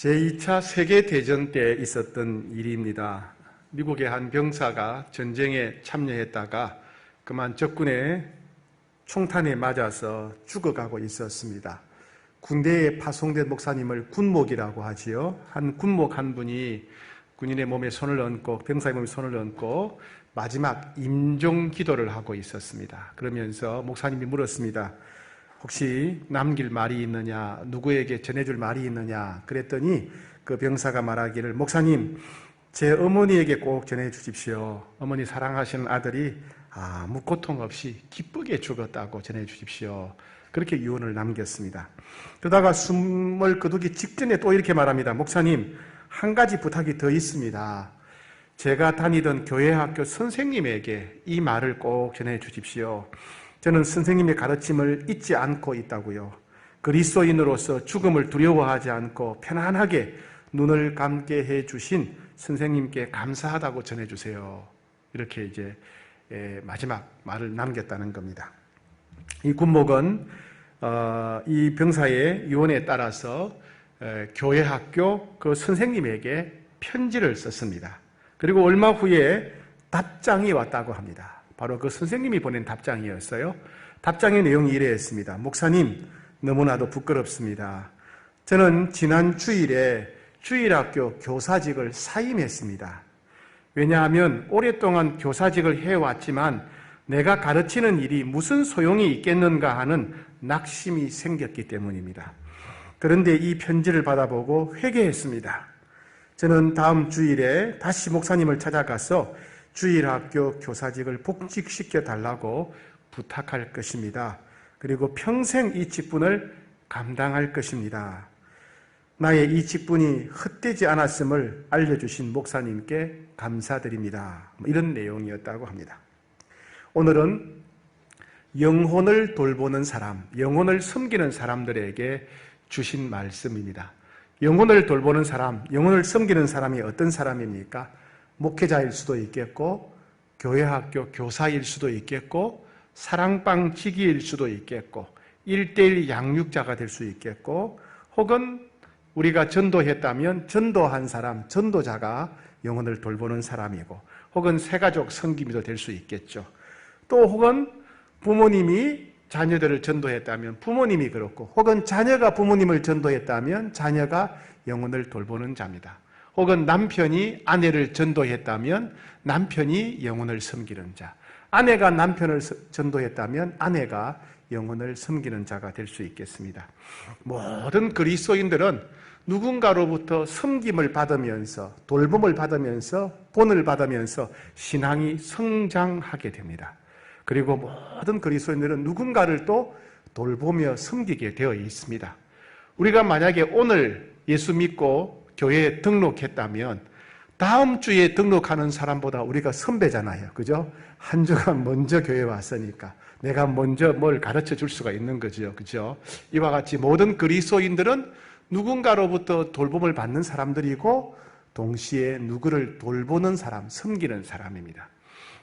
제2차 세계대전 때 있었던 일입니다. 미국의 한 병사가 전쟁에 참여했다가 그만 적군의 총탄에 맞아서 죽어가고 있었습니다. 군대에 파송된 목사님을 군목이라고 하지요. 한 군목 한 분이 군인의 몸에 손을 얹고, 병사의 몸에 손을 얹고 마지막 임종 기도를 하고 있었습니다. 그러면서 목사님이 물었습니다. 혹시 남길 말이 있느냐, 누구에게 전해줄 말이 있느냐 그랬더니 그 병사가 말하기를, 목사님, 제 어머니에게 꼭 전해주십시오. 어머니 사랑하시는 아들이 아무 고통 없이 기쁘게 죽었다고 전해주십시오. 그렇게 유언을 남겼습니다. 그러다가 숨을 거두기 직전에 또 이렇게 말합니다. 목사님, 한 가지 부탁이 더 있습니다. 제가 다니던 교회 학교 선생님에게 이 말을 꼭 전해주십시오. 저는 선생님의 가르침을 잊지 않고 있다고요. 그리스도인으로서 죽음을 두려워하지 않고 편안하게 눈을 감게 해주신 선생님께 감사하다고 전해주세요. 이렇게 이제 마지막 말을 남겼다는 겁니다. 이 군목은 이 병사의 유언에 따라서 교회 학교 그 선생님에게 편지를 썼습니다. 그리고 얼마 후에 답장이 왔다고 합니다. 바로 그 선생님이 보낸 답장이었어요. 답장의 내용이 이래였습니다. 목사님, 너무나도 부끄럽습니다. 저는 지난 주일에 주일학교 교사직을 사임했습니다. 왜냐하면 오랫동안 교사직을 해왔지만 내가 가르치는 일이 무슨 소용이 있겠는가 하는 낙심이 생겼기 때문입니다. 그런데 이 편지를 받아보고 회개했습니다. 저는 다음 주일에 다시 목사님을 찾아가서 주일학교 교사직을 복직시켜 달라고 부탁할 것입니다. 그리고 평생 이 직분을 감당할 것입니다. 나의 이 직분이 헛되지 않았음을 알려주신 목사님께 감사드립니다. 이런 내용이었다고 합니다. 오늘은 영혼을 돌보는 사람, 영혼을 섬기는 사람들에게 주신 말씀입니다. 영혼을 돌보는 사람, 영혼을 섬기는 사람이 어떤 사람입니까? 목회자일 수도 있겠고, 교회학교 교사일 수도 있겠고, 사랑방 지기일 수도 있겠고, 1:1 양육자가 될 수 있겠고, 혹은 우리가 전도했다면 전도한 사람, 전도자가 영혼을 돌보는 사람이고, 혹은 새가족 섬김이도 될 수 있겠죠. 또 혹은 부모님이 자녀들을 전도했다면 부모님이 그렇고, 혹은 자녀가 부모님을 전도했다면 자녀가 영혼을 돌보는 자입니다. 혹은 남편이 아내를 전도했다면 남편이 영혼을 섬기는 자, 아내가 남편을 전도했다면 아내가 영혼을 섬기는 자가 될 수 있겠습니다. 모든 그리스도인들은 누군가로부터 섬김을 받으면서, 돌봄을 받으면서, 본을 받으면서 신앙이 성장하게 됩니다. 그리고 모든 그리스도인들은 누군가를 또 돌보며 섬기게 되어 있습니다. 우리가 만약에 오늘 예수 믿고 교회에 등록했다면 다음 주에 등록하는 사람보다 우리가 선배잖아요. 그죠? 한 주간 먼저 교회에 왔으니까 내가 먼저 뭘 가르쳐 줄 수가 있는 거죠. 그죠? 이와 같이 모든 그리스도인들은 누군가로부터 돌봄을 받는 사람들이고 동시에 누구를 돌보는 사람, 섬기는 사람입니다.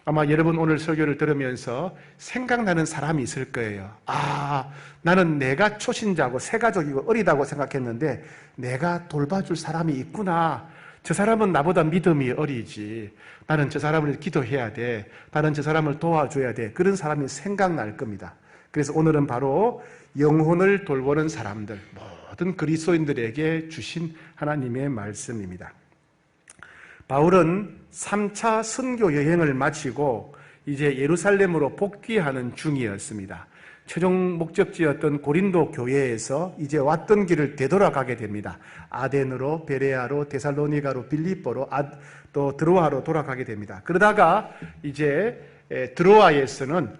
아마 여러분 오늘 설교를 들으면서 생각나는 사람이 있을 거예요. 아, 나는 내가 초신자고 새가족이고 어리다고 생각했는데 내가 돌봐줄 사람이 있구나. 저 사람은 나보다 믿음이 어리지. 나는 저 사람을 기도해야 돼. 나는 저 사람을 도와줘야 돼. 그런 사람이 생각날 겁니다. 그래서 오늘은 바로 영혼을 돌보는 사람들, 모든 그리스도인들에게 주신 하나님의 말씀입니다. 바울은 3차 선교 여행을 마치고 이제 예루살렘으로 복귀하는 중이었습니다. 최종 목적지였던 고린도 교회에서 이제 왔던 길을 되돌아가게 됩니다. 아덴으로, 베레아로, 데살로니가로, 빌립보로, 또 드로아로 돌아가게 됩니다. 그러다가 이제 드로아에서는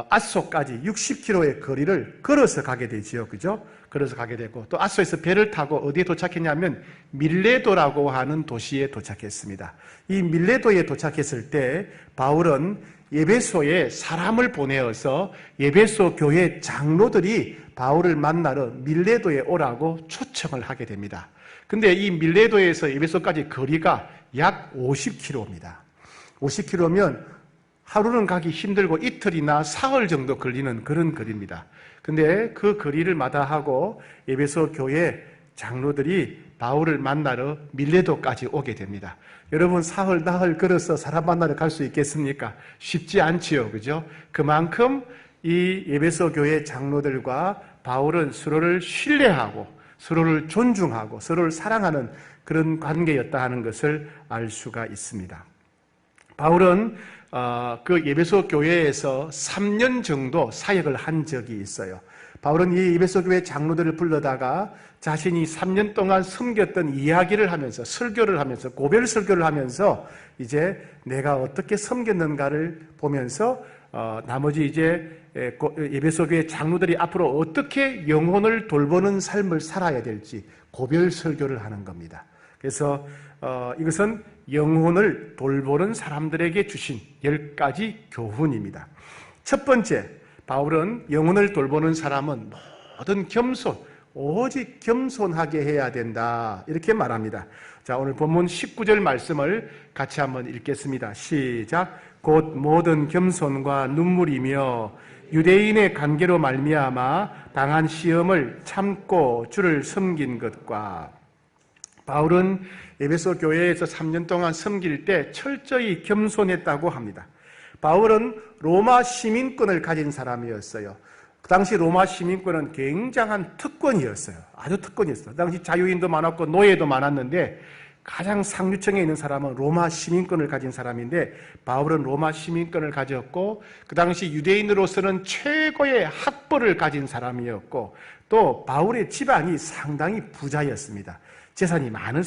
아소까지 60km의 거리를 걸어서 가게 되지요. 그죠? 걸어서 가게 되고, 또 아소에서 배를 타고 어디에 도착했냐면 밀레도라고 하는 도시에 도착했습니다. 이 밀레도에 도착했을 때 바울은 에베소에 사람을 보내어서 에베소 교회 장로들이 바울을 만나러 밀레도에 오라고 초청을 하게 됩니다. 근데 이 밀레도에서 에베소까지 거리가 약 50km입니다. 50km면 하루는 가기 힘들고 이틀이나 사흘 정도 걸리는 그런 거리입니다. 근데 그 거리를 마다하고 에베소 교회 장로들이 바울을 만나러 밀레도까지 오게 됩니다. 여러분 사흘 나흘 걸어서 사람 만나러 갈 수 있겠습니까? 쉽지 않지요, 그죠? 그만큼 이 에베소 교회 장로들과 바울은 서로를 신뢰하고 서로를 존중하고 서로를 사랑하는 그런 관계였다 하는 것을 알 수가 있습니다. 바울은 그 에베소 교회에서 3년 정도 사역을 한 적이 있어요. 바울은 이 에베소 교회 장로들을 불러다가 자신이 3년 동안 섬겼던 이야기를 하면서 설교를 하면서 고별 설교를 하면서 이제 내가 어떻게 섬겼는가를 보면서 나머지 이제 에베소 교회 장로들이 앞으로 어떻게 영혼을 돌보는 삶을 살아야 될지 고별 설교를 하는 겁니다. 그래서 이것은 영혼을 돌보는 사람들에게 주신 10가지 교훈입니다. 첫 번째, 바울은 영혼을 돌보는 사람은 모든 겸손, 오직 겸손하게 해야 된다 이렇게 말합니다. 자, 오늘 본문 19절 말씀을 같이 한번 읽겠습니다. 시작. 곧 모든 겸손과 눈물이며 유대인의 관계로 말미암아 당한 시험을 참고 주를 섬긴 것과. 바울은 에베소 교회에서 3년 동안 섬길 때 철저히 겸손했다고 합니다. 바울은 로마 시민권을 가진 사람이었어요. 그 당시 로마 시민권은 굉장한 특권이었어요. 아주 특권이었어요. 그 당시 자유인도 많았고 노예도 많았는데 가장 상류층에 있는 사람은 로마 시민권을 가진 사람인데 바울은 로마 시민권을 가졌고 그 당시 유대인으로서는 최고의 학벌을 가진 사람이었고 또 바울의 집안이 상당히 부자였습니다. 재산이 많은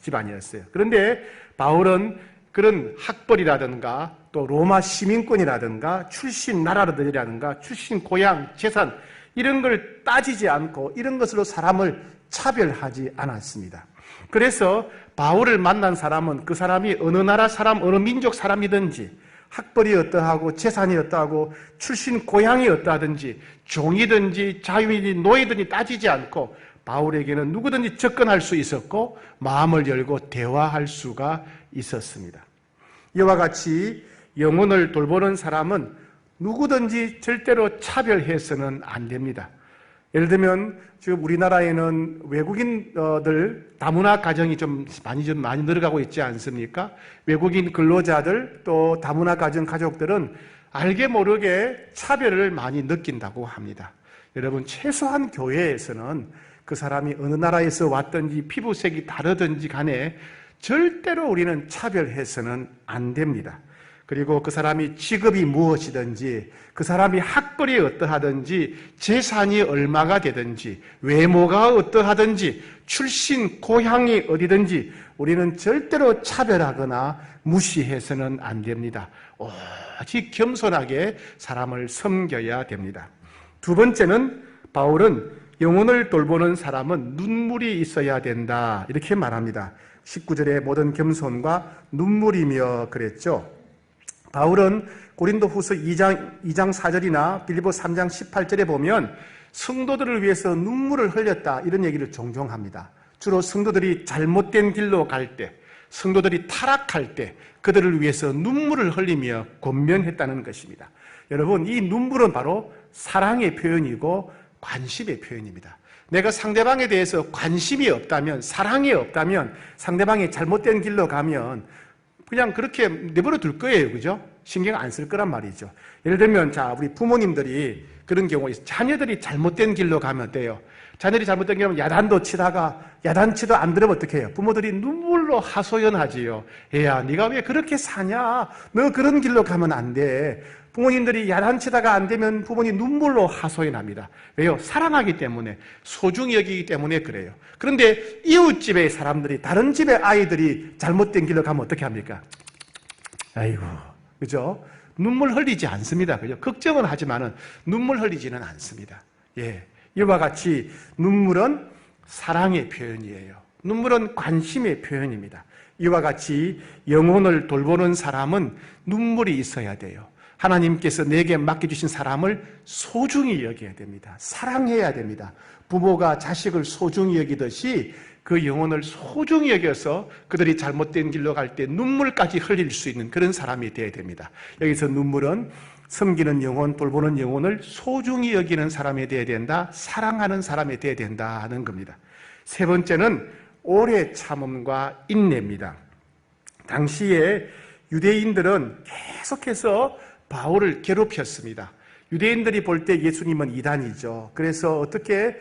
집안이었어요. 그런데 바울은 그런 학벌이라든가 또 로마 시민권이라든가 출신 나라들이라든가 출신 고향, 재산 이런 걸 따지지 않고 이런 것으로 사람을 차별하지 않았습니다. 그래서 바울을 만난 사람은 그 사람이 어느 나라 사람, 어느 민족 사람이든지 학벌이 어떠하고 재산이 어떠하고 출신 고향이 어떠하든지 종이든지 자유인이 노예든지 따지지 않고 바울에게는 누구든지 접근할 수 있었고 마음을 열고 대화할 수가 있었습니다. 이와 같이 영혼을 돌보는 사람은 누구든지 절대로 차별해서는 안 됩니다. 예를 들면 지금 우리나라에는 외국인들 다문화 가정이 좀 많이 늘어가고 있지 않습니까? 외국인 근로자들 또 다문화 가정 가족들은 알게 모르게 차별을 많이 느낀다고 합니다. 여러분 최소한 교회에서는 그 사람이 어느 나라에서 왔든지 피부색이 다르든지 간에 절대로 우리는 차별해서는 안 됩니다. 그리고 그 사람이 직업이 무엇이든지 그 사람이 학벌이 어떠하든지 재산이 얼마가 되든지 외모가 어떠하든지 출신 고향이 어디든지 우리는 절대로 차별하거나 무시해서는 안 됩니다. 오직 겸손하게 사람을 섬겨야 됩니다. 두 번째는 바울은 영혼을 돌보는 사람은 눈물이 있어야 된다 이렇게 말합니다. 19절에 모든 겸손과 눈물이며 그랬죠. 바울은 고린도후서 2장 4절이나 빌립보 3장 18절에 보면 성도들을 위해서 눈물을 흘렸다 이런 얘기를 종종 합니다. 주로 성도들이 잘못된 길로 갈 때, 성도들이 타락할 때 그들을 위해서 눈물을 흘리며 권면했다는 것입니다. 여러분 이 눈물은 바로 사랑의 표현이고 관심의 표현입니다. 내가 상대방에 대해서 관심이 없다면 사랑이 없다면 상대방이 잘못된 길로 가면 그냥 그렇게 내버려 둘 거예요. 그죠? 신경 안 쓸 거란 말이죠. 예를 들면 자 우리 부모님들이 그런 경우에 자녀들이 잘못된 길로 가면 돼요. 자녀들이 잘못된 길로 가면 야단도 치다가 야단치도 안 들으면 어떻게 해요? 부모들이 눈물로 하소연하지요. 애야 네가 왜 그렇게 사냐? 너 그런 길로 가면 안 돼. 부모님들이 야단치다가 안 되면 부모님 눈물로 하소연합니다. 왜요? 사랑하기 때문에 소중히 여기기 때문에 그래요. 그런데 이웃집의 사람들이 다른 집의 아이들이 잘못된 길로 가면 어떻게 합니까? 아이고 그죠? 눈물 흘리지 않습니다. 그죠? 걱정은 하지만은 눈물 흘리지는 않습니다. 예. 이와 같이 눈물은 사랑의 표현이에요. 눈물은 관심의 표현입니다. 이와 같이 영혼을 돌보는 사람은 눈물이 있어야 돼요. 하나님께서 내게 맡겨주신 사람을 소중히 여겨야 됩니다. 사랑해야 됩니다. 부모가 자식을 소중히 여기듯이 그 영혼을 소중히 여겨서 그들이 잘못된 길로 갈 때 눈물까지 흘릴 수 있는 그런 사람이 되어야 됩니다. 여기서 눈물은 섬기는 영혼, 돌보는 영혼을 소중히 여기는 사람이 되어야 된다. 사랑하는 사람이 되어야 된다 하는 겁니다. 세 번째는 오래 참음과 인내입니다. 당시에 유대인들은 계속해서 바울을 괴롭혔습니다. 유대인들이 볼 때 예수님은 이단이죠. 그래서 어떻게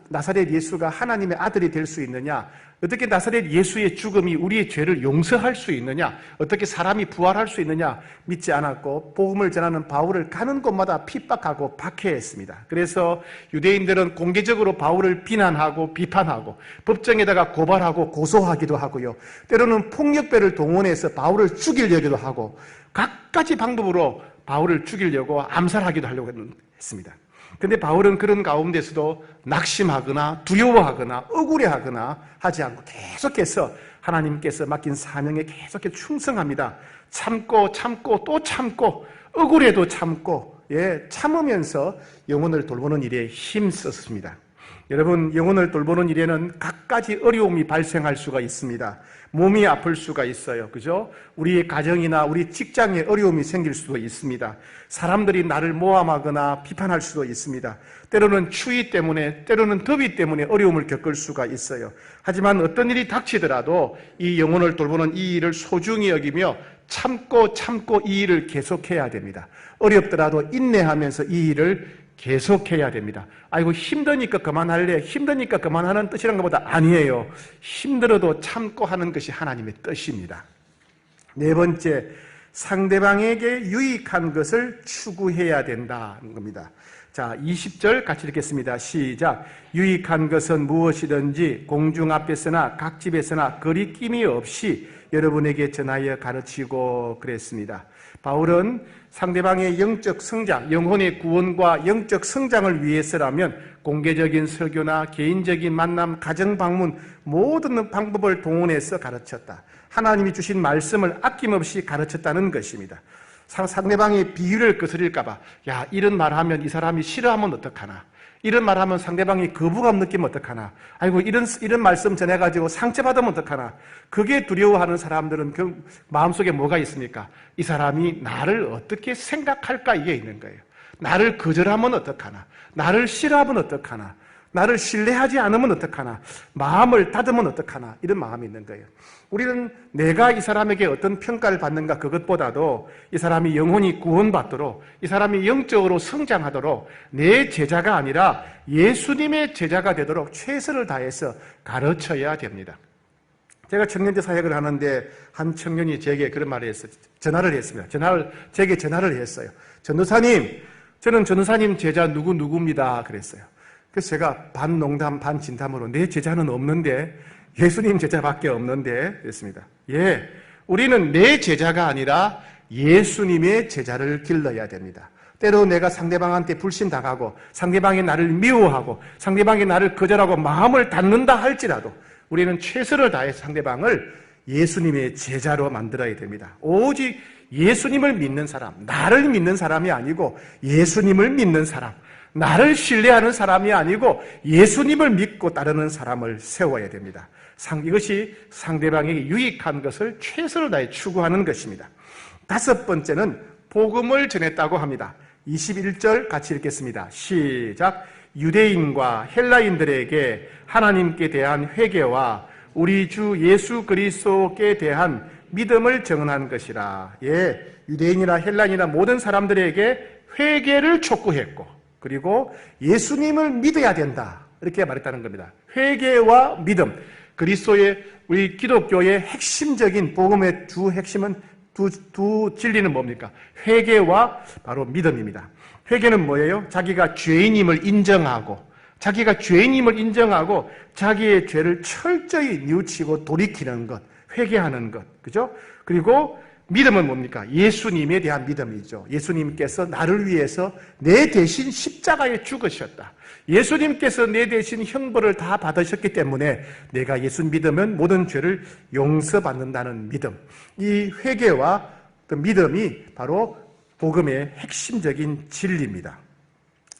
나사렛 예수가 하나님의 아들이 될 수 있느냐? 어떻게 나사렛 예수의 죽음이 우리의 죄를 용서할 수 있느냐? 어떻게 사람이 부활할 수 있느냐? 믿지 않았고 복음을 전하는 바울을 가는 곳마다 핍박하고 박해했습니다. 그래서 유대인들은 공개적으로 바울을 비난하고 비판하고 법정에다가 고발하고 고소하기도 하고요. 때로는 폭력배를 동원해서 바울을 죽이려기도 하고 갖가지 방법으로 바울을 죽이려고 암살하기도 하려고 했습니다. 그런데 바울은 그런 가운데서도 낙심하거나 두려워하거나 억울해하거나 하지 않고 계속해서 하나님께서 맡긴 사명에 계속해서 충성합니다. 참고 또 참고 억울해도 참고 참으면서 영혼을 돌보는 일에 힘썼습니다. 여러분, 영혼을 돌보는 일에는 갖가지 어려움이 발생할 수가 있습니다. 몸이 아플 수가 있어요. 그죠? 우리 가정이나 우리 직장에 어려움이 생길 수도 있습니다. 사람들이 나를 모함하거나 비판할 수도 있습니다. 때로는 추위 때문에, 때로는 더위 때문에 어려움을 겪을 수가 있어요. 하지만 어떤 일이 닥치더라도 이 영혼을 돌보는 이 일을 소중히 여기며 참고 이 일을 계속해야 됩니다. 어렵더라도 인내하면서 이 일을 계속해야 됩니다. 아이고 힘드니까 그만할래, 힘드니까 그만하는 뜻이란 것보다 아니에요. 힘들어도 참고 하는 것이 하나님의 뜻입니다. 네 번째, 상대방에게 유익한 것을 추구해야 된다는 겁니다. 자, 20절 같이 읽겠습니다. 시작. 유익한 것은 무엇이든지 공중 앞에서나 각 집에서나 거리낌이 없이 여러분에게 전하여 가르치고 그랬습니다. 바울은 상대방의 영적 성장, 영혼의 구원과 영적 성장을 위해서라면 공개적인 설교나 개인적인 만남, 가정 방문 모든 방법을 동원해서 가르쳤다. 하나님이 주신 말씀을 아낌없이 가르쳤다는 것입니다. 상대방의 비유를 거스릴까 봐, 야, 이런 말하면 이 사람이 싫어하면 어떡하나, 이런 말하면 상대방이 거부감 느끼면 어떡하나, 아이고 이런 말씀 전해가지고 상처받으면 어떡하나. 그게 두려워하는 사람들은 그 마음속에 뭐가 있습니까? 이 사람이 나를 어떻게 생각할까, 이게 있는 거예요. 나를 거절하면 어떡하나, 나를 싫어하면 어떡하나, 나를 신뢰하지 않으면 어떡하나, 마음을 닫으면 어떡하나, 이런 마음이 있는 거예요. 우리는 내가 이 사람에게 어떤 평가를 받는가 그것보다도 이 사람이 영혼이 구원받도록, 이 사람이 영적으로 성장하도록 내 제자가 아니라 예수님의 제자가 되도록 최선을 다해서 가르쳐야 됩니다. 제가 청년제 사역을 하는데 한 청년이 제게 그런 말을 했어요. 전화를 했습니다. 제게 전화를 했어요. 전도사님, 저는 전도사님 제자 누구입니다. 그랬어요. 그래서 제가 반 농담 반 진담으로 내 제자는 없는데, 예수님 제자밖에 없는데 그랬습니다. 예, 우리는 내 제자가 아니라 예수님의 제자를 길러야 됩니다. 때로 내가 상대방한테 불신당하고 상대방이 나를 미워하고 상대방이 나를 거절하고 마음을 닫는다 할지라도 우리는 최선을 다해서 상대방을 예수님의 제자로 만들어야 됩니다. 오직 예수님을 믿는 사람, 나를 믿는 사람이 아니고 예수님을 믿는 사람, 나를 신뢰하는 사람이 아니고 예수님을 믿고 따르는 사람을 세워야 됩니다. 이것이 상대방에게 유익한 것을 최선을 다해 추구하는 것입니다. 다섯 번째는 복음을 전했다고 합니다. 21절 같이 읽겠습니다. 시작. 유대인과 헬라인들에게 하나님께 대한 회개와 우리 주 예수 그리스도께 대한 믿음을 증언한 것이라. 예, 유대인이나 헬라인이나 모든 사람들에게 회개를 촉구했고, 그리고 예수님을 믿어야 된다, 이렇게 말했다는 겁니다. 회개와 믿음, 그리스도의 우리 기독교의 핵심적인 복음의 두 핵심은 두 진리는 뭡니까? 회개와 바로 믿음입니다. 회개는 뭐예요? 자기가 죄인임을 인정하고 자기의 죄를 철저히 뉘우치고 돌이키는 것, 회개하는 것, 그죠? 그리고 믿음은 뭡니까? 예수님에 대한 믿음이죠. 예수님께서 나를 위해서 내 대신 십자가에 죽으셨다. 예수님께서 내 대신 형벌을 다 받으셨기 때문에 내가 예수 믿으면 모든 죄를 용서받는다는 믿음. 이 회개와 그 믿음이 바로 복음의 핵심적인 진리입니다.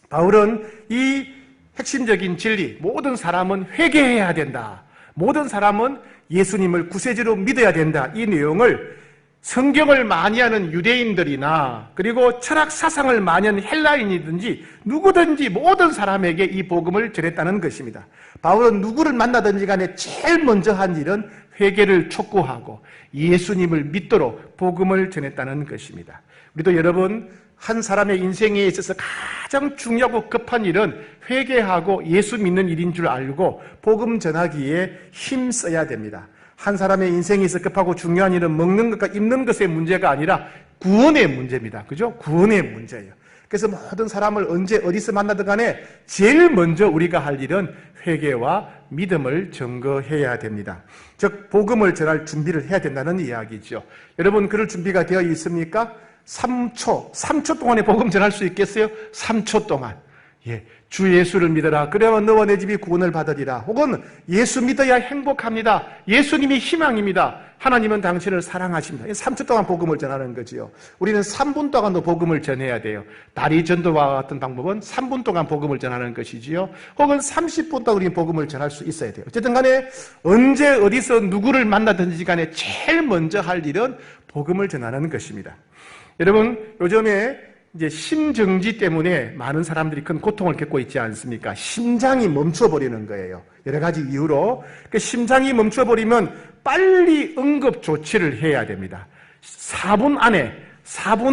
바울은 이 핵심적인 진리, 모든 사람은 회개해야 된다, 모든 사람은 예수님을 구세주로 믿어야 된다, 이 내용을 성경을 많이 하는 유대인들이나 그리고 철학 사상을 많이 하는 헬라인이든지 누구든지 모든 사람에게 이 복음을 전했다는 것입니다. 바울은 누구를 만나든지 간에 제일 먼저 한 일은 회개를 촉구하고 예수님을 믿도록 복음을 전했다는 것입니다. 우리도 여러분, 한 사람의 인생에 있어서 가장 중요하고 급한 일은 회개하고 예수 믿는 일인 줄 알고 복음 전하기에 힘써야 됩니다. 한 사람의 인생에 있어 급하고 중요한 일은 먹는 것과 입는 것의 문제가 아니라 구원의 문제입니다. 그죠? 구원의 문제예요. 그래서 모든 사람을 언제 어디서 만나든 간에 제일 먼저 우리가 할 일은 회개와 믿음을 증거해야 됩니다. 즉 복음을 전할 준비를 해야 된다는 이야기죠. 여러분, 그럴 준비가 되어 있습니까? 3초 동안에 복음 전할 수 있겠어요? 3초 동안. 예, 주 예수를 믿어라. 그러면 너와 내 집이 구원을 받으리라. 혹은 예수 믿어야 행복합니다. 예수님이 희망입니다. 하나님은 당신을 사랑하십니다. 3초 동안 복음을 전하는 거지요. 우리는 3분 동안도 복음을 전해야 돼요. 다리 전도와 같은 방법은 3분 동안 복음을 전하는 것이지요. 혹은 30분 동안 우리는 복음을 전할 수 있어야 돼요. 어쨌든 간에 언제 어디서 누구를 만나든지 간에 제일 먼저 할 일은 복음을 전하는 것입니다. 여러분, 요즘에 이제 심정지 때문에 많은 사람들이 큰 고통을 겪고 있지 않습니까? 심장이 멈춰버리는 거예요. 여러 가지 이유로. 심장이 멈춰버리면 빨리 응급 조치를 해야 됩니다. 4분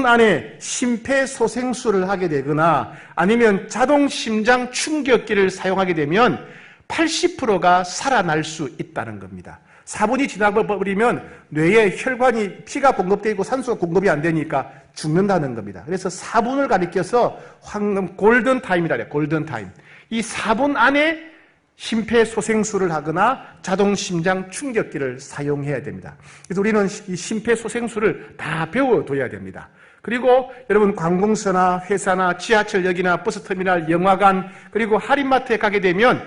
안에 심폐소생술을 하게 되거나 아니면 자동 심장 충격기를 사용하게 되면 80%가 살아날 수 있다는 겁니다. 4분이 지나버리면 뇌에 혈관이 피가 공급되어 있고 산소가 공급이 안 되니까 죽는다는 겁니다. 그래서 4분을 가리켜서 황금 골든타임이라 해요. 골든타임. 이 4분 안에 심폐소생술을 하거나 자동심장 충격기를 사용해야 됩니다. 그래서 우리는 이 심폐소생술을 다 배워둬야 됩니다. 그리고 여러분, 관공서나 회사나 지하철역이나 버스터미널, 영화관, 그리고 할인마트에 가게 되면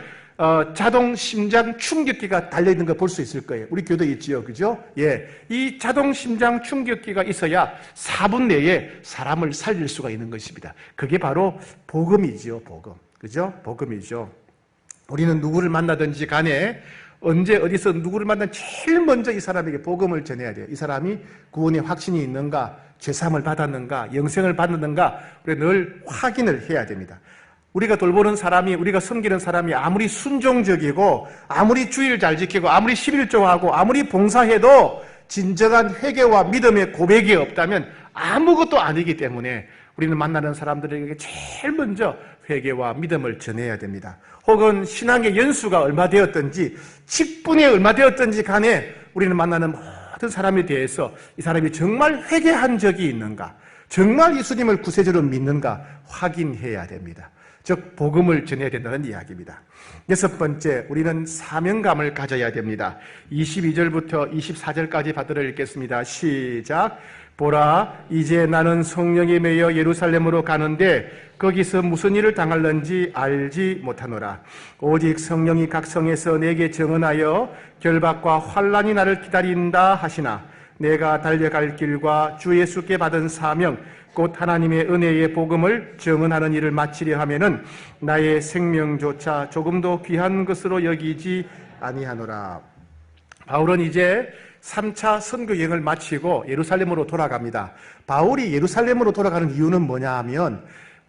자동 심장 충격기가 달려있는 거 볼 수 있을 거예요. 우리 교도에 있지요. 그죠? 예. 이 자동 심장 충격기가 있어야 4분 내에 사람을 살릴 수가 있는 것입니다. 그게 바로 복음이지요. 복음. 그죠? 복음이죠. 우리는 누구를 만나든지 간에 언제 어디서 누구를 만나든 제일 먼저 이 사람에게 복음을 전해야 돼요. 이 사람이 구원의 확신이 있는가, 죄사함을 받았는가, 영생을 받는가, 우리가 늘 확인을 해야 됩니다. 우리가 돌보는 사람이, 우리가 섬기는 사람이 아무리 순종적이고 아무리 주의를 잘 지키고 아무리 11조하고 아무리 봉사해도 진정한 회개와 믿음의 고백이 없다면 아무것도 아니기 때문에 우리는 만나는 사람들에게 제일 먼저 회개와 믿음을 전해야 됩니다. 혹은 신앙의 연수가 얼마 되었든지 직분이 얼마 되었든지 간에 우리는 만나는 모든 사람에 대해서 이 사람이 정말 회개한 적이 있는가, 정말 예수님을 구세주로 믿는가 확인해야 됩니다. 즉 복음을 전해야 된다는 이야기입니다. 6번째, 우리는 사명감을 가져야 됩니다. 22절부터 24절까지 받들어 읽겠습니다. 시작. 보라, 이제 나는 성령에 매여 예루살렘으로 가는데 거기서 무슨 일을 당할는지 알지 못하노라. 오직 성령이 각 성에서 내게 증언하여 결박과 환난이 나를 기다린다 하시나 내가 달려갈 길과 주 예수께 받은 사명 곧 하나님의 은혜의 복음을 증언하는 일을 마치려 하면은 나의 생명조차 조금도 귀한 것으로 여기지 아니하노라. 바울은 이제 3차 선교 여행을 마치고 예루살렘으로 돌아갑니다. 바울이 예루살렘으로 돌아가는 이유는 뭐냐 하면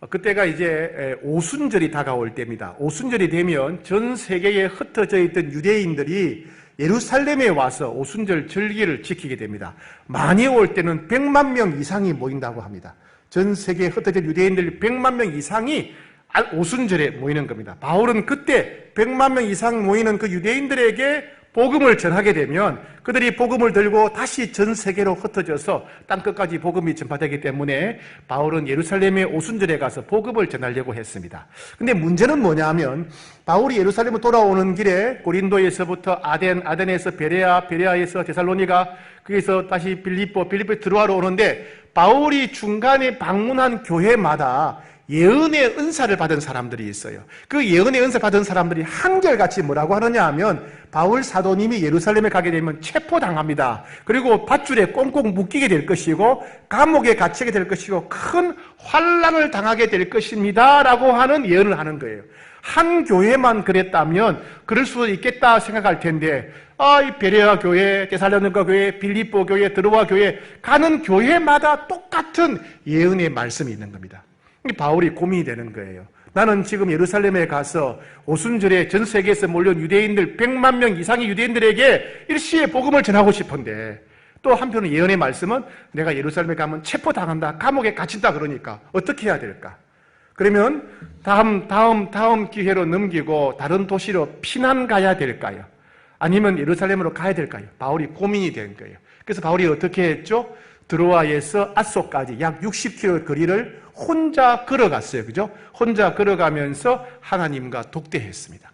그때가 이제 오순절이 다가올 때입니다. 오순절이 되면 전 세계에 흩어져 있던 유대인들이 예루살렘에 와서 오순절 절기를 지키게 됩니다. 많이 올 때는 100만 명 이상이 모인다고 합니다. 전 세계에 흩어진 유대인들 100만 명 이상이 오순절에 모이는 겁니다. 바울은 그때 100만 명 이상 모이는 그 유대인들에게 복음을 전하게 되면 그들이 복음을 들고 다시 전 세계로 흩어져서 땅끝까지 복음이 전파되기 때문에 바울은 예루살렘의 오순절에 가서 복음을 전하려고 했습니다. 근데 문제는 뭐냐 하면 바울이 예루살렘으로 돌아오는 길에 고린도에서부터 아덴에서 베레아, 베레아에서 데살로니가, 거기서 다시 빌립보에 들어와로 오는데 바울이 중간에 방문한 교회마다 예언의 은사를 받은 사람들이 있어요. 그 예언의 은사 받은 사람들이 한결같이 뭐라고 하느냐 하면 바울 사도님이 예루살렘에 가게 되면 체포당합니다. 그리고 밧줄에 꽁꽁 묶이게 될 것이고 감옥에 갇히게 될 것이고 큰 환난을 당하게 될 것입니다 라고 하는 예언을 하는 거예요. 한 교회만 그랬다면 그럴 수 있겠다 생각할 텐데 이 베레아 교회, 데살로니가 교회, 빌립보 교회, 드로아 교회 가는 교회마다 똑같은 예언의 말씀이 있는 겁니다. 바울이 고민이 되는 거예요. 나는 지금 예루살렘에 가서 오순절에 전 세계에서 몰려온 유대인들 100만 명 이상의 유대인들에게 일시에 복음을 전하고 싶은데 또 한편은 예언의 말씀은 내가 예루살렘에 가면 체포당한다, 감옥에 갇힌다 그러니까 어떻게 해야 될까? 그러면 다음 기회로 넘기고 다른 도시로 피난 가야 될까요? 아니면 예루살렘으로 가야 될까요? 바울이 고민이 된 거예요. 그래서 바울이 어떻게 했죠? 드로아에서 앗소까지 약 60km 거리를 혼자 걸어갔어요. 그죠? 혼자 걸어가면서 하나님과 독대했습니다.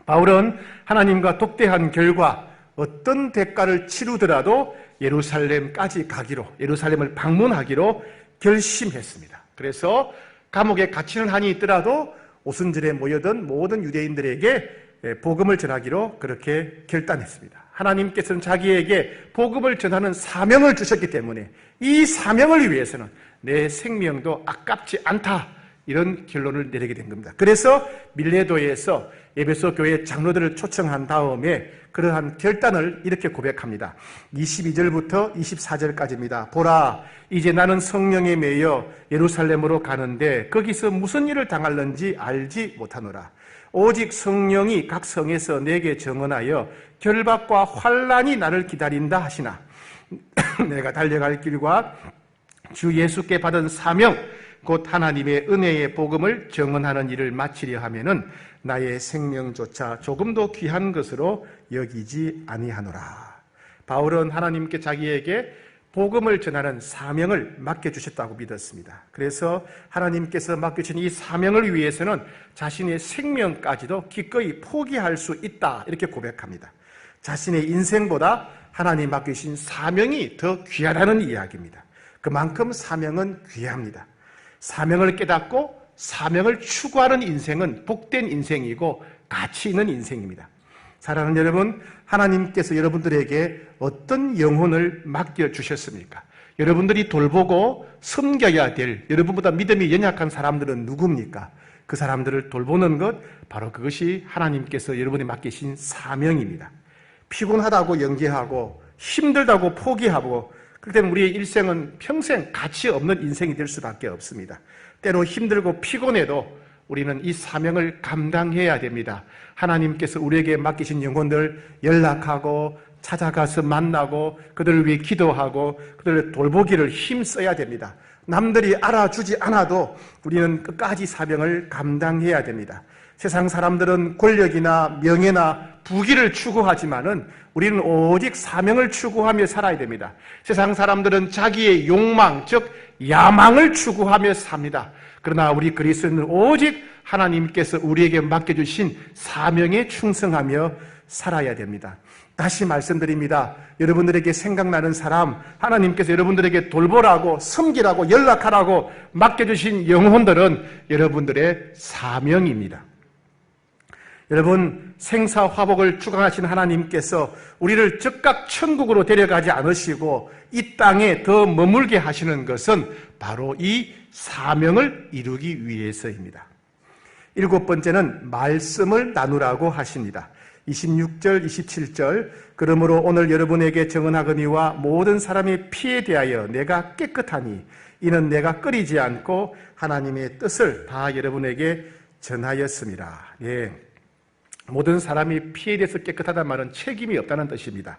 바울은 하나님과 독대한 결과 어떤 대가를 치르더라도 예루살렘까지 가기로, 예루살렘을 방문하기로 결심했습니다. 그래서 감옥에 갇히는 한이 있더라도 오순절에 모여든 모든 유대인들에게 복음을 전하기로 그렇게 결단했습니다. 하나님께서는 자기에게 복음을 전하는 사명을 주셨기 때문에 이 사명을 위해서는 내 생명도 아깝지 않다, 이런 결론을 내리게 된 겁니다. 그래서 밀레도에서 에베소 교회 장로들을 초청한 다음에 그러한 결단을 이렇게 고백합니다. 22절부터 24절까지입니다. 보라, 이제 나는 성령에 매여 예루살렘으로 가는데 거기서 무슨 일을 당할는지 알지 못하노라. 오직 성령이 각 성에서 내게 증언하여 결박과 환난이 나를 기다린다 하시나 내가 달려갈 길과 주 예수께 받은 사명 곧 하나님의 은혜의 복음을 증언하는 일을 마치려 하면은 나의 생명조차 조금도 귀한 것으로 여기지 아니하노라. 바울은 하나님께 자기에게 복음을 전하는 사명을 맡겨주셨다고 믿었습니다. 그래서 하나님께서 맡겨주신 이 사명을 위해서는 자신의 생명까지도 기꺼이 포기할 수 있다, 이렇게 고백합니다. 자신의 인생보다 하나님 맡겨주신 사명이 더 귀하다는 이야기입니다. 그만큼 사명은 귀합니다. 사명을 깨닫고 사명을 추구하는 인생은 복된 인생이고 가치 있는 인생입니다. 사랑하는 여러분, 하나님께서 여러분들에게 어떤 영혼을 맡겨주셨습니까? 여러분들이 돌보고 섬겨야 될, 여러분보다 믿음이 연약한 사람들은 누굽니까? 그 사람들을 돌보는 것, 바로 그것이 하나님께서 여러분이 맡기신 사명입니다. 피곤하다고 연기하고 힘들다고 포기하고 그렇기 때문에 우리의 일생은 평생 가치 없는 인생이 될 수밖에 없습니다. 때로 힘들고 피곤해도 우리는 이 사명을 감당해야 됩니다. 하나님께서 우리에게 맡기신 영혼들 연락하고 찾아가서 만나고 그들을 위해 기도하고 그들을 돌보기를 힘써야 됩니다. 남들이 알아주지 않아도 우리는 끝까지 사명을 감당해야 됩니다. 세상 사람들은 권력이나 명예나 부귀를 추구하지만은 우리는 오직 사명을 추구하며 살아야 됩니다. 세상 사람들은 자기의 욕망, 즉 야망을 추구하며 삽니다. 그러나 우리 그리스도인은 오직 하나님께서 우리에게 맡겨주신 사명에 충성하며 살아야 됩니다. 다시 말씀드립니다. 여러분들에게 생각나는 사람, 하나님께서 여러분들에게 돌보라고, 섬기라고, 연락하라고 맡겨주신 영혼들은 여러분들의 사명입니다. 여러분, 생사화복을 주관하신 하나님께서 우리를 즉각 천국으로 데려가지 않으시고 이 땅에 더 머물게 하시는 것은 바로 이 사명을 이루기 위해서입니다. 7번째는 말씀을 나누라고 하십니다. 26절, 27절, 그러므로 오늘 여러분에게 증언하거니와 모든 사람의 피에 대하여 내가 깨끗하니 이는 내가 끓이지 않고 하나님의 뜻을 다 여러분에게 전하였습니다. 예. 모든 사람이 피에 대해서 깨끗하다는 말은 책임이 없다는 뜻입니다.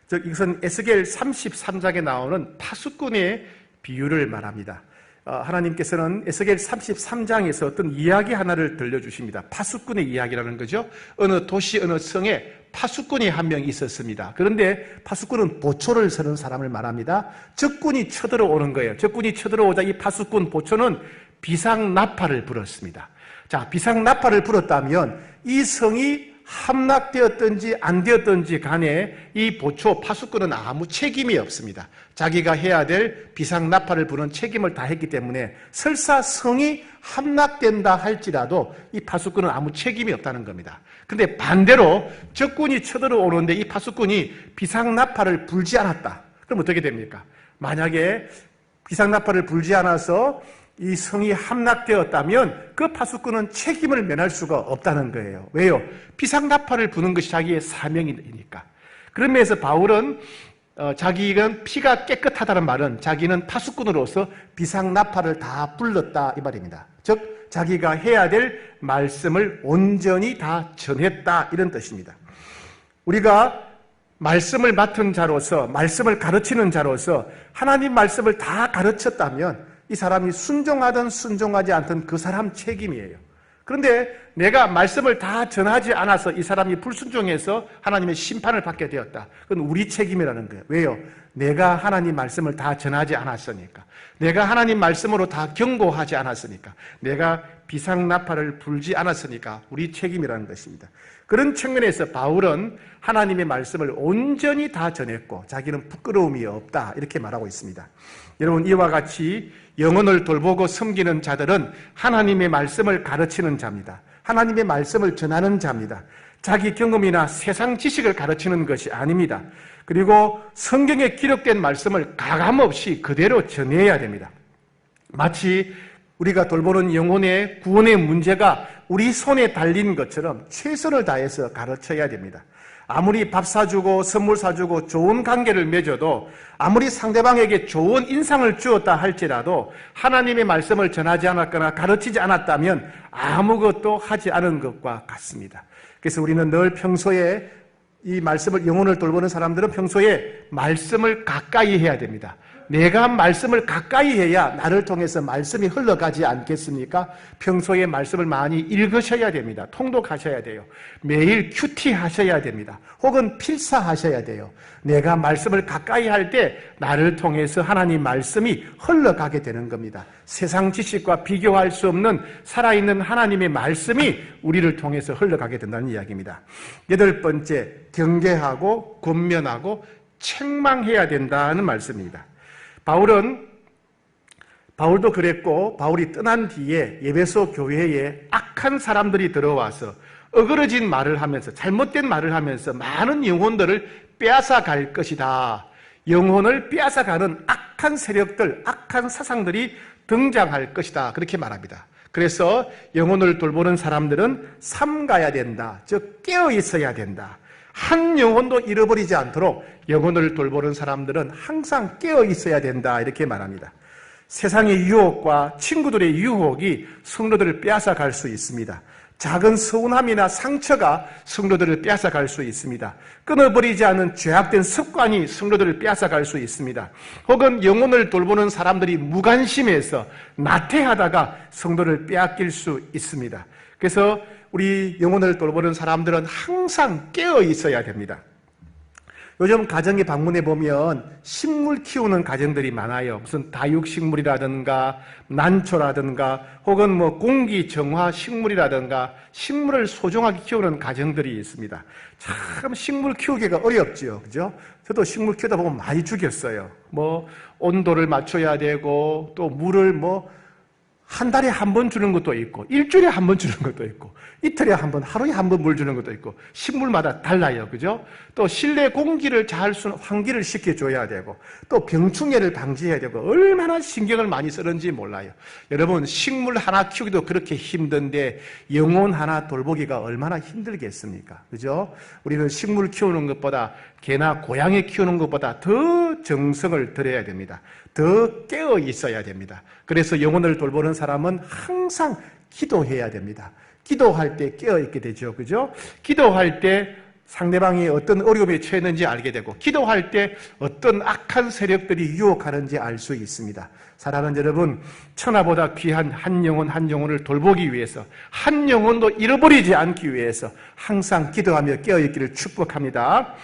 즉 이것은 에스겔 33장에 나오는 파수꾼의 비유를 말합니다. 하나님께서는 에스겔 33장에서 어떤 이야기 하나를 들려주십니다. 파수꾼의 이야기라는 거죠. 어느 도시 어느 성에 파수꾼이 한 명 있었습니다. 그런데 파수꾼은 보초를 서는 사람을 말합니다. 적군이 쳐들어오는 거예요. 적군이 쳐들어오자 이 파수꾼 보초는 비상나팔을 불었습니다. 자, 비상나팔을 불었다면 이 성이 함락되었든지 안 되었든지 간에 이 보초 파수꾼은 아무 책임이 없습니다. 자기가 해야 될 비상나팔을 부는 책임을 다 했기 때문에 설사 성이 함락된다 할지라도 이 파수꾼은 아무 책임이 없다는 겁니다. 그런데 반대로 적군이 쳐들어오는데 이 파수꾼이 비상나팔을 불지 않았다. 그럼 어떻게 됩니까? 만약에 비상나팔을 불지 않아서 이 성이 함락되었다면 그 파수꾼은 책임을 면할 수가 없다는 거예요. 왜요? 비상나팔을 부는 것이 자기의 사명이니까. 그런 면에서 바울은 자기는 피가 깨끗하다는 말은 자기는 파수꾼으로서 비상나팔을 다 불렀다 이 말입니다. 즉 자기가 해야 될 말씀을 온전히 다 전했다 이런 뜻입니다. 우리가 말씀을 맡은 자로서, 말씀을 가르치는 자로서 하나님 말씀을 다 가르쳤다면 이 사람이 순종하든 순종하지 않든 그 사람 책임이에요. 그런데 내가 말씀을 다 전하지 않아서 이 사람이 불순종해서 하나님의 심판을 받게 되었다. 그건 우리 책임이라는 거예요. 왜요? 내가 하나님 말씀을 다 전하지 않았으니까. 내가 하나님 말씀으로 다 경고하지 않았으니까. 내가 비상나팔을 불지 않았으니까 우리 책임이라는 것입니다. 그런 측면에서 바울은 하나님의 말씀을 온전히 다 전했고 자기는 부끄러움이 없다 이렇게 말하고 있습니다. 여러분 이와 같이 영혼을 돌보고 섬기는 자들은 하나님의 말씀을 가르치는 자입니다. 하나님의 말씀을 전하는 자입니다. 자기 경험이나 세상 지식을 가르치는 것이 아닙니다. 그리고 성경에 기록된 말씀을 가감없이 그대로 전해야 됩니다. 마치 우리가 돌보는 영혼의 구원의 문제가 우리 손에 달린 것처럼 최선을 다해서 가르쳐야 됩니다. 아무리 밥 사주고 선물 사주고 좋은 관계를 맺어도 아무리 상대방에게 좋은 인상을 주었다 할지라도 하나님의 말씀을 전하지 않았거나 가르치지 않았다면 아무것도 하지 않은 것과 같습니다. 그래서 우리는 늘 평소에 이 말씀을 영혼을 돌보는 사람들은 평소에 말씀을 가까이 해야 됩니다. 내가 말씀을 가까이 해야 나를 통해서 말씀이 흘러가지 않겠습니까? 평소에 말씀을 많이 읽으셔야 됩니다. 통독하셔야 돼요. 매일 큐티 하셔야 됩니다. 혹은 필사하셔야 돼요. 내가 말씀을 가까이 할 때 나를 통해서 하나님 말씀이 흘러가게 되는 겁니다. 세상 지식과 비교할 수 없는 살아있는 하나님의 말씀이 우리를 통해서 흘러가게 된다는 이야기입니다. 8번째, 경계하고 권면하고 책망해야 된다는 말씀입니다. 바울도 그랬고 바울이 떠난 뒤에 에베소 교회에 악한 사람들이 들어와서 어그러진 말을 하면서 잘못된 말을 하면서 많은 영혼들을 빼앗아 갈 것이다. 영혼을 빼앗아 가는 악한 세력들, 악한 사상들이 등장할 것이다. 그렇게 말합니다. 그래서 영혼을 돌보는 사람들은 삼가야 된다. 즉 깨어 있어야 된다. 한 영혼도 잃어버리지 않도록 영혼을 돌보는 사람들은 항상 깨어 있어야 된다 이렇게 말합니다. 세상의 유혹과 친구들의 유혹이 성도들을 빼앗아 갈 수 있습니다. 작은 서운함이나 상처가 성도들을 빼앗아 갈 수 있습니다. 끊어버리지 않은 죄악된 습관이 성도들을 빼앗아 갈 수 있습니다. 혹은 영혼을 돌보는 사람들이 무관심해서 나태하다가 성도를 빼앗길 수 있습니다. 그래서 우리 영혼을 돌보는 사람들은 항상 깨어 있어야 됩니다. 요즘 가정에 방문해 보면 식물 키우는 가정들이 많아요. 무슨 다육식물이라든가 난초라든가 혹은 공기 정화 식물이라든가 식물을 소중하게 키우는 가정들이 있습니다. 참 식물 키우기가 어렵죠. 그죠? 저도 식물 키우다 보면 많이 죽였어요. 온도를 맞춰야 되고 또 물을 한 달에 한 번 주는 것도 있고 일주일에 한 번 주는 것도 있고 이틀에 한 번, 하루에 한 번 물 주는 것도 있고 식물마다 달라요. 그죠? 또 실내 공기를 환기를 시켜줘야 되고 또 병충해를 방지해야 되고 얼마나 신경을 많이 쓰는지 몰라요. 여러분 식물 하나 키우기도 그렇게 힘든데 영혼 하나 돌보기가 얼마나 힘들겠습니까? 그죠? 우리는 식물 키우는 것보다 개나 고양이 키우는 것보다 더 정성을 들여야 됩니다. 더 깨어 있어야 됩니다. 그래서 영혼을 돌보는 사람은 항상 기도해야 됩니다. 기도할 때 깨어 있게 되죠. 그죠? 기도할 때 상대방이 어떤 어려움에 처했는지 알게 되고 기도할 때 어떤 악한 세력들이 유혹하는지 알 수 있습니다. 사랑하는 여러분, 천하보다 귀한 한 영혼 한 영혼을 돌보기 위해서 한 영혼도 잃어버리지 않기 위해서 항상 기도하며 깨어 있기를 축복합니다.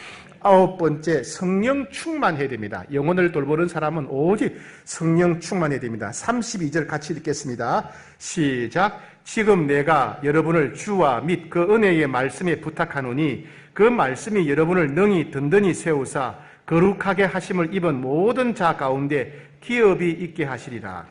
9번째, 성령 충만해야 됩니다. 영혼을 돌보는 사람은 오직 성령 충만해야 됩니다. 32절 같이 읽겠습니다. 시작. 지금 내가 여러분을 주와 및 그 은혜의 말씀에 부탁하노니 그 말씀이 여러분을 능히 든든히 세우사 거룩하게 하심을 입은 모든 자 가운데 기업이 있게 하시리라.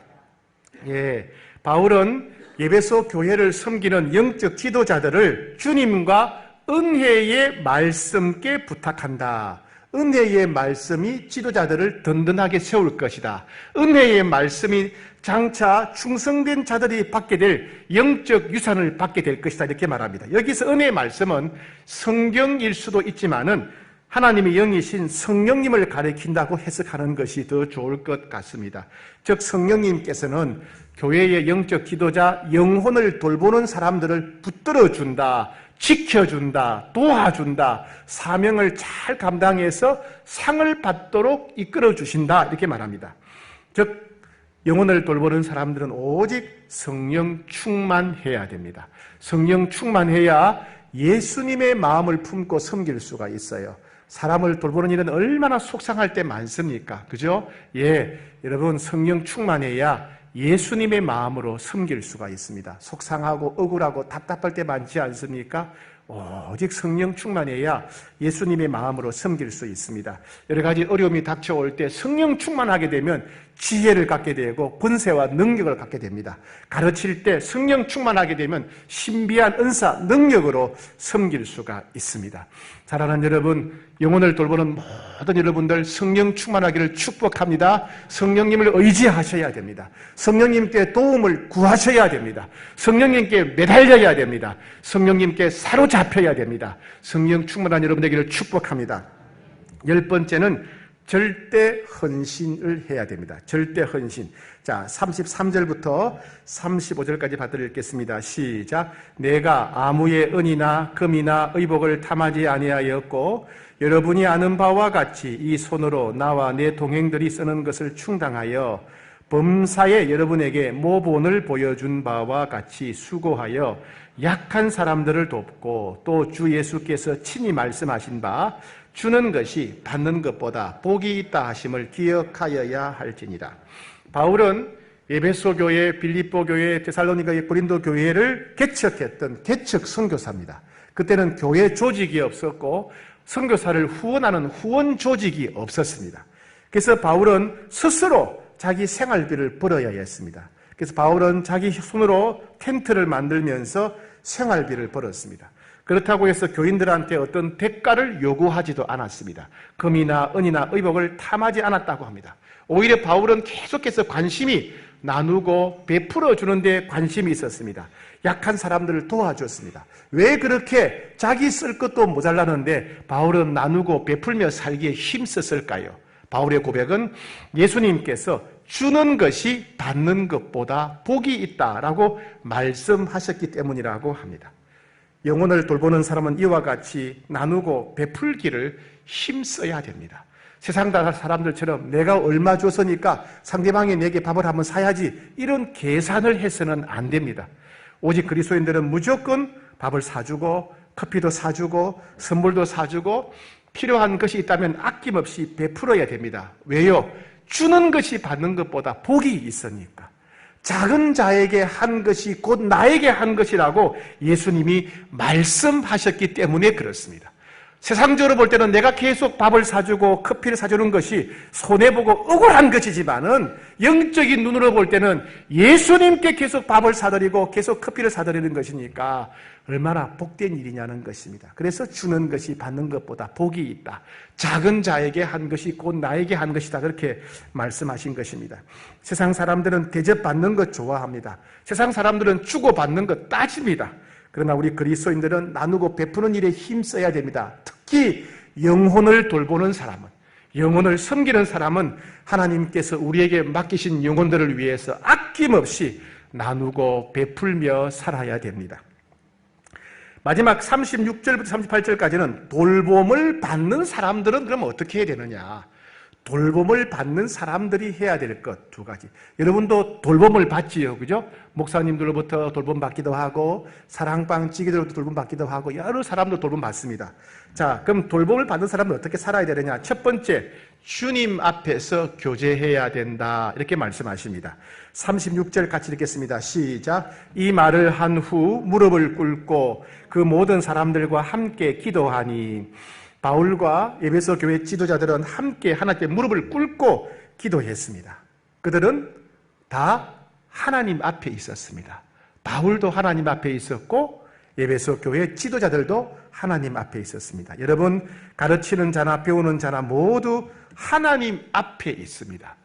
바울은 에베소 교회를 섬기는 영적 지도자들을 주님과 은혜의 말씀께 부탁한다. 은혜의 말씀이 지도자들을 든든하게 세울 것이다. 은혜의 말씀이 장차 충성된 자들이 받게 될 영적 유산을 받게 될 것이다. 이렇게 말합니다. 여기서 은혜의 말씀은 성경일 수도 있지만은 하나님의 영이신 성령님을 가리킨다고 해석하는 것이 더 좋을 것 같습니다. 즉 성령님께서는 교회의 영적 지도자, 영혼을 돌보는 사람들을 붙들어준다, 지켜준다, 도와준다, 사명을 잘 감당해서 상을 받도록 이끌어주신다, 이렇게 말합니다. 즉 영혼을 돌보는 사람들은 오직 성령 충만해야 됩니다. 성령 충만해야 예수님의 마음을 품고 섬길 수가 있어요. 사람을 돌보는 일은 얼마나 속상할 때 많습니까? 그죠? 예, 여러분 성령 충만해야 예수님의 마음으로 섬길 수가 있습니다. 속상하고 억울하고 답답할 때 많지 않습니까? 오직 성령 충만해야 예수님의 마음으로 섬길 수 있습니다. 여러 가지 어려움이 닥쳐올 때 성령 충만하게 되면 지혜를 갖게 되고 권세와 능력을 갖게 됩니다. 가르칠 때 성령 충만하게 되면 신비한 은사, 능력으로 섬길 수가 있습니다. 사랑하는 여러분, 영혼을 돌보는 모든 여러분들 성령 충만하기를 축복합니다. 성령님을 의지하셔야 됩니다. 성령님께 도움을 구하셔야 됩니다. 성령님께 매달려야 됩니다. 성령님께 사로잡혀야 됩니다. 성령 충만한 여러분 되기를 축복합니다. 10번째는 절대 헌신을 해야 됩니다. 절대 헌신. 자, 33절부터 35절까지 받들어 읽겠습니다. 시작. 내가 아무의 은이나 금이나 의복을 탐하지 아니하였고 여러분이 아는 바와 같이 이 손으로 나와 내 동행들이 쓰는 것을 충당하여 범사에 여러분에게 모본을 보여준 바와 같이 수고하여 약한 사람들을 돕고 또 주 예수께서 친히 말씀하신 바 주는 것이 받는 것보다 복이 있다 하심을 기억하여야 할지니라. 바울은 에베소 교회, 빌립보 교회, 데살로니가 고린도 교회를 개척했던 개척 선교사입니다. 그때는 교회 조직이 없었고 선교사를 후원하는 후원 조직이 없었습니다. 그래서 바울은 스스로 자기 생활비를 벌어야 했습니다. 그래서 바울은 자기 손으로 텐트를 만들면서 생활비를 벌었습니다. 그렇다고 해서 교인들한테 어떤 대가를 요구하지도 않았습니다. 금이나 은이나 의복을 탐하지 않았다고 합니다. 오히려 바울은 계속해서 관심이 나누고 베풀어 주는 데 관심이 있었습니다. 약한 사람들을 도와줬습니다. 왜 그렇게 자기 쓸 것도 모자라는데 바울은 나누고 베풀며 살기에 힘썼을까요? 바울의 고백은 예수님께서 주는 것이 받는 것보다 복이 있다라고 말씀하셨기 때문이라고 합니다. 영혼을 돌보는 사람은 이와 같이 나누고 베풀기를 힘써야 됩니다. 세상 사람들처럼 내가 얼마 줬으니까 상대방이 내게 밥을 한번 사야지 이런 계산을 해서는 안 됩니다. 오직 그리스도인들은 무조건 밥을 사주고 커피도 사주고 선물도 사주고 필요한 것이 있다면 아낌없이 베풀어야 됩니다. 왜요? 주는 것이 받는 것보다 복이 있으니까. 작은 자에게 한 것이 곧 나에게 한 것이라고 예수님이 말씀하셨기 때문에 그렇습니다. 세상적으로 볼 때는 내가 계속 밥을 사주고 커피를 사주는 것이 손해보고 억울한 것이지만은 영적인 눈으로 볼 때는 예수님께 계속 밥을 사드리고 계속 커피를 사드리는 것이니까 얼마나 복된 일이냐는 것입니다. 그래서 주는 것이 받는 것보다 복이 있다. 작은 자에게 한 것이 곧 나에게 한 것이다. 그렇게 말씀하신 것입니다. 세상 사람들은 대접받는 것 좋아합니다. 세상 사람들은 주고받는 것 따집니다. 그러나 우리 그리스도인들은 나누고 베푸는 일에 힘써야 됩니다. 특히 영혼을 돌보는 사람은, 영혼을 섬기는 사람은 하나님께서 우리에게 맡기신 영혼들을 위해서 아낌없이 나누고 베풀며 살아야 됩니다. 마지막 36절부터 38절까지는 돌봄을 받는 사람들은 그럼 어떻게 해야 되느냐? 돌봄을 받는 사람들이 해야 될 것 두 가지. 여러분도 돌봄을 받지요, 그죠? 목사님들로부터 돌봄 받기도 하고 사랑방 찌개들로부터 돌봄 받기도 하고 여러 사람도 돌봄 받습니다. 자, 그럼 돌봄을 받는 사람은 어떻게 살아야 되느냐? 첫 번째, 주님 앞에서 교제해야 된다. 이렇게 말씀하십니다. 36절 같이 읽겠습니다. 시작. 이 말을 한 후 무릎을 꿇고 그 모든 사람들과 함께 기도하니. 바울과 에베소 교회 지도자들은 함께 하나님께 무릎을 꿇고 기도했습니다. 그들은 다 하나님 앞에 있었습니다. 바울도 하나님 앞에 있었고 에베소 교회 지도자들도 하나님 앞에 있었습니다. 여러분, 가르치는 자나 배우는 자나 모두 하나님 앞에 있습니다.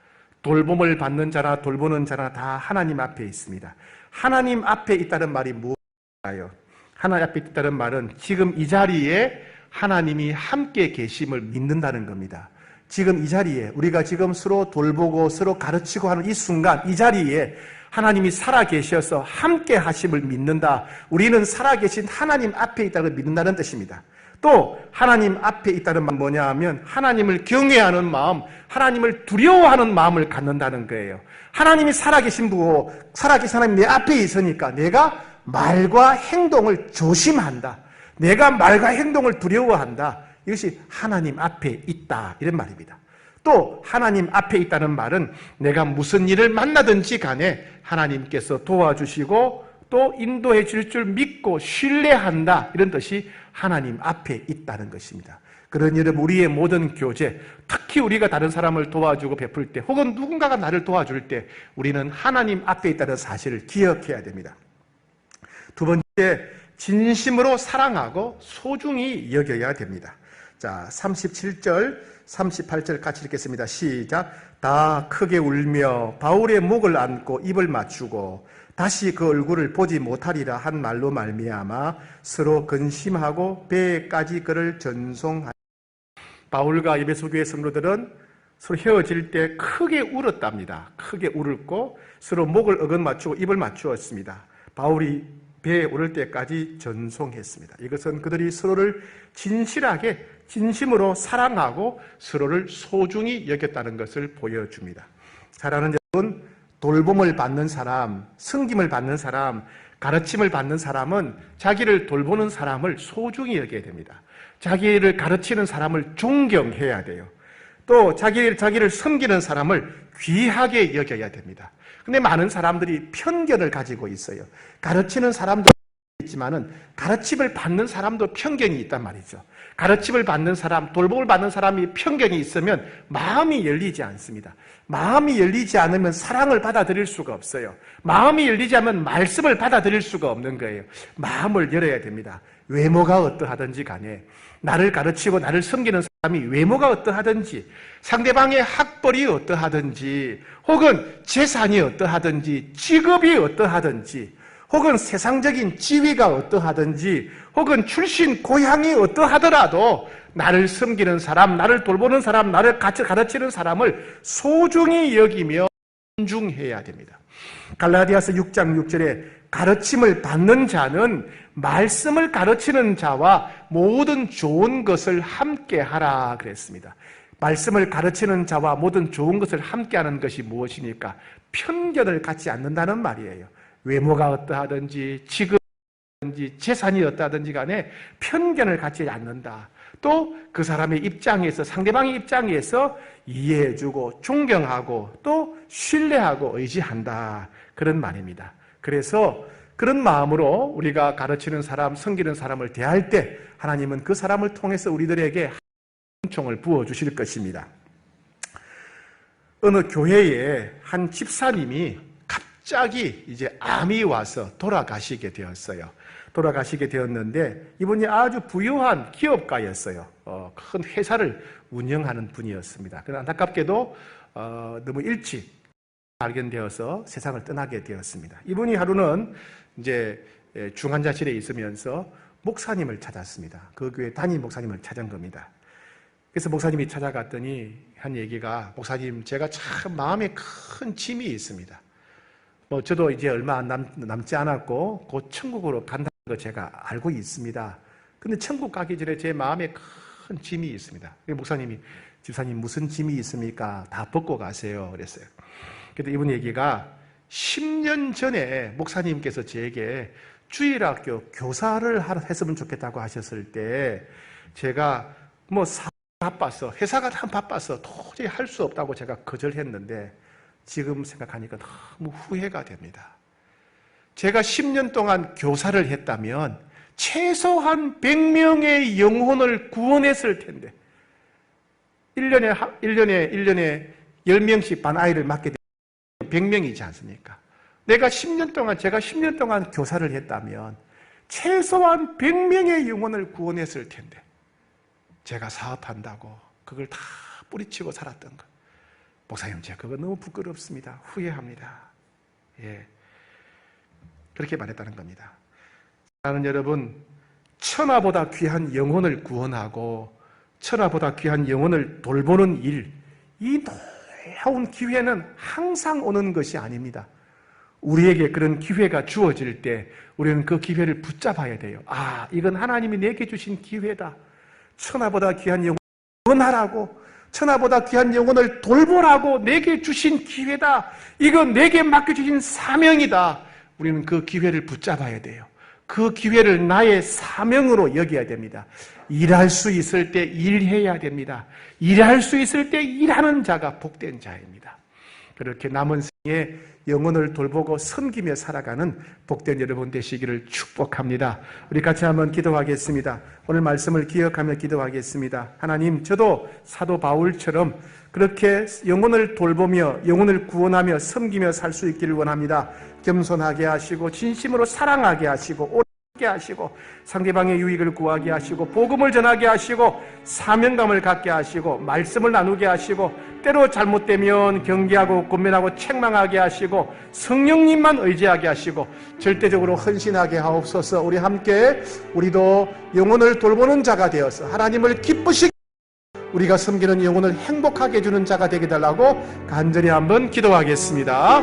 돌봄을 받는 자나 돌보는 자나 다 하나님 앞에 있습니다. 하나님 앞에 있다는 말이 무엇일까요? 하나님 앞에 있다는 말은 지금 이 자리에 하나님이 함께 계심을 믿는다는 겁니다. 지금 이 자리에 우리가 지금 서로 돌보고 서로 가르치고 하는 이 순간, 이 자리에 하나님이 살아계셔서 함께 하심을 믿는다. 우리는 살아계신 하나님 앞에 있다고 믿는다는 뜻입니다. 또 하나님 앞에 있다는 말은 뭐냐 하면 하나님을 경외하는 마음, 하나님을 두려워하는 마음을 갖는다는 거예요. 하나님이 살아계신 분이고 살아계신 하나님이 내 앞에 있으니까 내가 말과 행동을 조심한다. 내가 말과 행동을 두려워한다. 이것이 하나님 앞에 있다, 이런 말입니다. 또 하나님 앞에 있다는 말은 내가 무슨 일을 만나든지 간에 하나님께서 도와주시고 또 인도해 줄 줄 믿고 신뢰한다, 이런 뜻이 하나님 앞에 있다는 것입니다. 그러니 여러분, 우리의 모든 교제, 특히 우리가 다른 사람을 도와주고 베풀 때 혹은 누군가가 나를 도와줄 때 우리는 하나님 앞에 있다는 사실을 기억해야 됩니다. 두 번째, 진심으로 사랑하고 소중히 여겨야 됩니다. 자, 37절, 38절 같이 읽겠습니다. 시작. 다 크게 울며 바울의 목을 안고 입을 맞추고 다시 그 얼굴을 보지 못하리라 한 말로 말미암아 서로 근심하고 배에까지 그를 전송하니. 바울과 에베소 교회 성도들은 서로 헤어질 때 크게 울었답니다. 크게 울었고 서로 목을 어긋 맞추고 입을 맞추었습니다. 바울이 배에 오를 때까지 전송했습니다. 이것은 그들이 서로를 진실하게 진심으로 사랑하고 서로를 소중히 여겼다는 것을 보여줍니다. 사랑하는 여러분, 돌봄을 받는 사람, 섬김을 받는 사람, 가르침을 받는 사람은 자기를 돌보는 사람을 소중히 여겨야 됩니다. 자기를 가르치는 사람을 존경해야 돼요. 또 자기를 섬기는 사람을 귀하게 여겨야 됩니다. 근데 많은 사람들이 편견을 가지고 있어요. 가르치는 사람도 있지만은 가르침을 받는 사람도 편견이 있단 말이죠. 가르침을 받는 사람, 돌봄을 받는 사람이 편견이 있으면 마음이 열리지 않습니다. 마음이 열리지 않으면 사랑을 받아들일 수가 없어요. 마음이 열리지 않으면 말씀을 받아들일 수가 없는 거예요. 마음을 열어야 됩니다. 외모가 어떠하든지 간에 나를 가르치고 나를 섬기는 사람이 외모가 어떠하든지 상대방의 학벌이 어떠하든지 혹은 재산이 어떠하든지 직업이 어떠하든지 혹은 세상적인 지위가 어떠하든지 혹은 출신 고향이 어떠하더라도 나를 섬기는 사람, 나를 돌보는 사람, 나를 같이 가르치는 사람을 소중히 여기며 존중해야 됩니다. 갈라디아서 6장 6절에 가르침을 받는 자는 말씀을 가르치는 자와 모든 좋은 것을 함께하라 그랬습니다. 말씀을 가르치는 자와 모든 좋은 것을 함께하는 것이 무엇입니까? 편견을 갖지 않는다는 말이에요. 외모가 어떠하든지 직업이든지 재산이 어떠하든지 간에 편견을 갖지 않는다. 또 그 사람의 입장에서 상대방의 입장에서 이해해주고 존경하고 또 신뢰하고 의지한다. 그런 말입니다. 그래서 그런 마음으로 우리가 가르치는 사람, 섬기는 사람을 대할 때 하나님은 그 사람을 통해서 우리들에게 은총을 부어주실 것입니다. 어느 교회에 한 집사님이 갑자기 이제 암이 와서 돌아가시게 되었어요. 돌아가시게 되었는데 이분이 아주 부유한 기업가였어요. 큰 회사를 운영하는 분이었습니다. 그러나 안타깝게도 너무 일찍 발견되어서 세상을 떠나게 되었습니다. 이분이 하루는 이제 중환자실에 있으면서 목사님을 찾았습니다. 그 교회 담임 목사님을 찾은 겁니다. 그래서 목사님이 찾아갔더니 한 얘기가, 목사님, 제가 참 마음에 큰 짐이 있습니다. 저도 이제 얼마 남지 않았고 곧 천국으로 간다는 거 제가 알고 있습니다. 근데 천국 가기 전에 제 마음에 큰 짐이 있습니다. 목사님이, 집사님 무슨 짐이 있습니까? 다 벗고 가세요. 그랬어요. 그때 이분 얘기가 10년 전에 목사님께서 제게 주일학교 교사를 했으면 좋겠다고 하셨을 때 제가 바빠서, 회사가 참 바빠서 도저히 할 수 없다고 제가 거절했는데 지금 생각하니까 너무 후회가 됩니다. 제가 10년 동안 교사를 했다면 최소한 100명의 영혼을 구원했을 텐데 1년에 10명씩 반 아이를 맡게 되면 100명이지 않습니까? 제가 10년 동안 교사를 했다면 최소한 100명의 영혼을 구원했을 텐데 제가 사업한다고 그걸 다 뿌리치고 살았던 것. 목사님, 제가 그거 너무 부끄럽습니다. 후회합니다. 예, 그렇게 말했다는 겁니다. 사랑하는 여러분, 천하보다 귀한 영혼을 구원하고 천하보다 귀한 영혼을 돌보는 일, 이 놀라운 기회는 항상 오는 것이 아닙니다. 우리에게 그런 기회가 주어질 때 우리는 그 기회를 붙잡아야 돼요. 아, 이건 하나님이 내게 주신 기회다. 천하보다 귀한 영혼을 구원하라고, 천하보다 귀한 영혼을 돌보라고 내게 주신 기회다. 이건 내게 맡겨주신 사명이다. 우리는 그 기회를 붙잡아야 돼요. 그 기회를 나의 사명으로 여겨야 됩니다. 일할 수 있을 때 일해야 됩니다. 일할 수 있을 때 일하는 자가 복된 자입니다. 그렇게 남은 생에 영혼을 돌보고 섬기며 살아가는 복된 여러분 되시기를 축복합니다. 우리 같이 한번 기도하겠습니다. 오늘 말씀을 기억하며 기도하겠습니다. 하나님, 저도 사도 바울처럼 그렇게 영혼을 돌보며 영혼을 구원하며 섬기며 살 수 있기를 원합니다. 겸손하게 하시고 진심으로 사랑하게 하시고 오게 하시고 상대방의 유익을 구하게 하시고 복음을 전하게 하시고 사명감을 갖게 하시고 말씀을 나누게 하시고 때로 잘못되면 경계하고 권면하고 책망하게 하시고 성령님만 의지하게 하시고 절대적으로 헌신하게 하옵소서. 우리 함께 우리도 영혼을 돌보는 자가 되어서 하나님을 기쁘시게 우리가 섬기는 영혼을 행복하게 해주는 자가 되게 달라고 간절히 한번 기도하겠습니다.